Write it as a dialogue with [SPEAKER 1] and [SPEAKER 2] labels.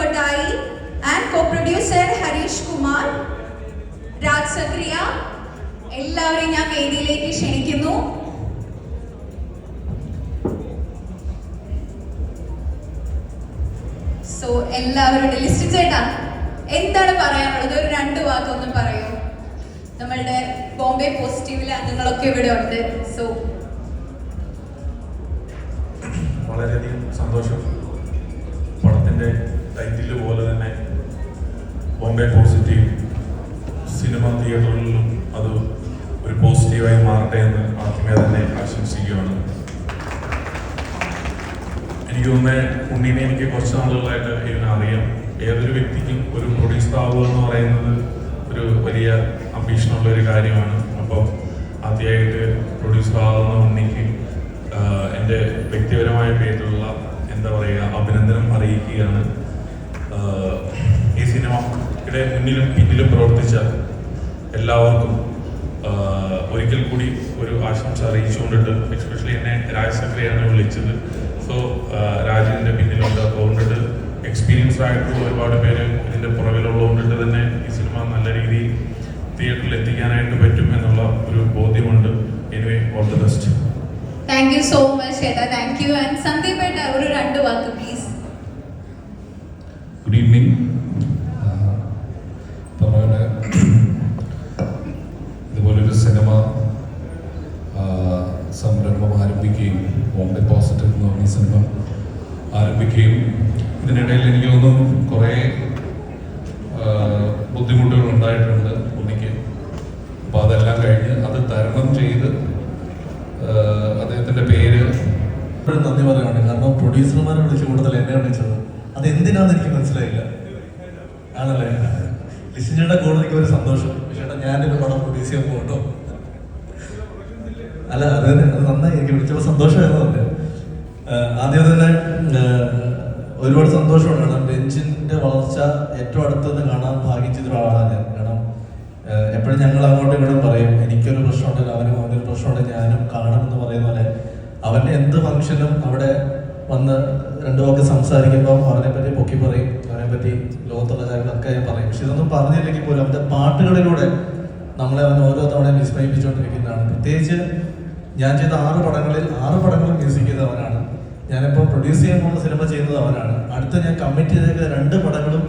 [SPEAKER 1] Kotai and co-producer Harish Kumar, Raj Sakriya. എല്ലാവരെയും ഞാൻ വേദിയിലേക്ക് ക്ഷണിക്കുന്നു. സോ എല്ലാവരുടെ ലിസ്റ്റ് ചേട്ടാ എന്താണ് പറയാനുള്ളത്? ഒരു 2 വാക്കൊന്നും പറയൂ. നമ്മളുടെ ബോംബെ പോസിറ്റീവിലെ അംഗങ്ങളൊക്കെ ഇവിടെ ഉണ്ട്. സോ
[SPEAKER 2] വളരെയധികം സന്തോഷം. പടത്തിൻ്റെ ടൈറ്റിൽ പോലെ തന്നെ ബോംബെ പോസിറ്റീവ് സിനിമ തിയേറ്ററുകളിലും അത് ഒരു പോസിറ്റീവായി മാറട്ടെ എന്ന് ആദ്യമേ തന്നെ ആശംസിക്കുകയാണ്. എനിക്ക് തോന്നുന്നത് ഉണ്ണീനെ എനിക്ക് കുറച്ച് നാളുകളായിട്ട് ഇതിനെ അറിയാം. ഏതൊരു വ്യക്തിക്കും ഒരു പ്രൊഡ്യൂസർ ആവുക എന്ന് പറയുന്നത് ഒരു വലിയ അംബീഷനുള്ള ഒരു കാര്യമാണ്. അപ്പം ആദ്യമായിട്ട് പ്രൊഡ്യൂസർ ആകുന്ന ഉണ്ണിക്ക് എൻ്റെ വ്യക്തിപരമായ പേരിലുള്ള എന്താ പറയുക അഭിനന്ദനം അറിയിക്കുകയാണ്. ഈ സിനിമയുടെ മുന്നിലും പിന്നിലും പ്രവർത്തിച്ച എല്ലാവർക്കും ഒരിക്കൽ കൂടി ഒരു ആശംസ അറിയിച്ചുകൊണ്ടിട്ട്, എസ്പെഷ്യലി എന്നെ രാജ് സക്രിയാണ് വിളിച്ചത്. സോ രാജിൻ്റെ പിന്നിലുണ്ട്. അതുകൊണ്ടിട്ട് എക്സ്പീരിയൻസ്ഡ് ആയിട്ടുള്ള ഒരുപാട് പേര് ഇതിൻ്റെ പുറകിലുള്ളതുകൊണ്ടിട്ട് തന്നെ ഈ സിനിമ നല്ല രീതിയിൽ തിയേറ്ററിൽ എത്തിക്കാനായിട്ട് പറ്റും എന്നുള്ള ഒരു ബോധ്യമുണ്ട്. Anyway all the best.
[SPEAKER 1] Thank you so much ചേട്ടാ. Thank you. ആൻഡ് സന്ദീപ് ഏട്ടാ ഒരു 2 വാക്ക് പ്ലീസ്.
[SPEAKER 3] Good evening. ഇതുപോലൊരു സിനിമ സംരംഭം ആരംഭിക്കുകയും ബോംബെ പോസിറ്റീവ് എന്ന് പറഞ്ഞ സിനിമ ആരംഭിക്കുകയും ഇതിനിടയിൽ എനിക്ക് തോന്നുന്നു കുറേ ബുദ്ധിമുട്ടുകൾ ഉണ്ടായിട്ടുണ്ട് ഉണ്ണിക്ക്. അപ്പോൾ അതെല്ലാം കഴിഞ്ഞ് അത് തരണം ചെയ്ത് അദ്ദേഹത്തിൻ്റെ പേര്
[SPEAKER 4] നന്ദി പറയുകയാണ്. കാരണം പ്രൊഡ്യൂസർമാരെ വിളിച്ച് കൂടുതൽ എന്നെ വിളിച്ചത് അതെന്തിനാണെന്ന് എനിക്ക് മനസ്സിലായില്ല. ആണല്ലേ ലിസിനയുടെ കൂടെ എനിക്ക് ഒരു സന്തോഷം. ചേട്ടാ ഞാനൊരു പടം പ്രൊഡ്യൂസ് ചെയ്യാൻ പോകട്ടോ. അല്ല അത് നന്നായി, എനിക്ക് വിളിച്ചപ്പോൾ സന്തോഷമായിരുന്നു പറഞ്ഞത്. ആദ്യം തന്നെ ഒരുപാട് സന്തോഷമാണ്. കാരണം ബെഞ്ചിന്റെ വളർച്ച ഏറ്റവും അടുത്തുനിന്ന് കാണാൻ ഭാഗ്യം ഒരാളാണ് ഞാൻ. കാരണം എപ്പോഴും ഞങ്ങൾ അങ്ങോട്ടും ഇങ്ങോട്ടും പറയും എനിക്കൊരു പ്രശ്നമുണ്ടെങ്കിൽ അവനൊരു പ്രശ്നമുണ്ടെങ്കിൽ ഞാനും കാണുമെന്ന് പറയുന്ന പോലെ അവൻ്റെ എന്ത് ഫംഗ്ഷനും അവിടെ വന്ന് 2 വാക്ക് സംസാരിക്കുമ്പോൾ അവനെ പറ്റി പൊക്കി പറയും, അവനെ പറ്റി ലോകത്തുള്ള കാര്യങ്ങളൊക്കെ ഞാൻ പറയും. പക്ഷെ ഇതൊന്നും പറഞ്ഞില്ലെങ്കിൽ പോലും അവൻ്റെ പാട്ടുകളിലൂടെ നമ്മളെ അവൻ ഓരോ തവണയും വിസ്മയിപ്പിച്ചുകൊണ്ടിരിക്കുന്നതാണ്. പ്രത്യേകിച്ച് ഞാൻ ചെയ്ത 6 പടങ്ങളിൽ 6 പടങ്ങളും മ്യൂസിക് ചെയ്ത അവനാണ്. ഞാനിപ്പോൾ പ്രൊഡ്യൂസ് ചെയ്യാൻ പോകുന്ന സിനിമ ചെയ്യുന്നത് അവനാണ്. അടുത്ത ഞാൻ കമ്മിറ്റ് ചെയ്തേക്കുന്ന 2 പടങ്ങളും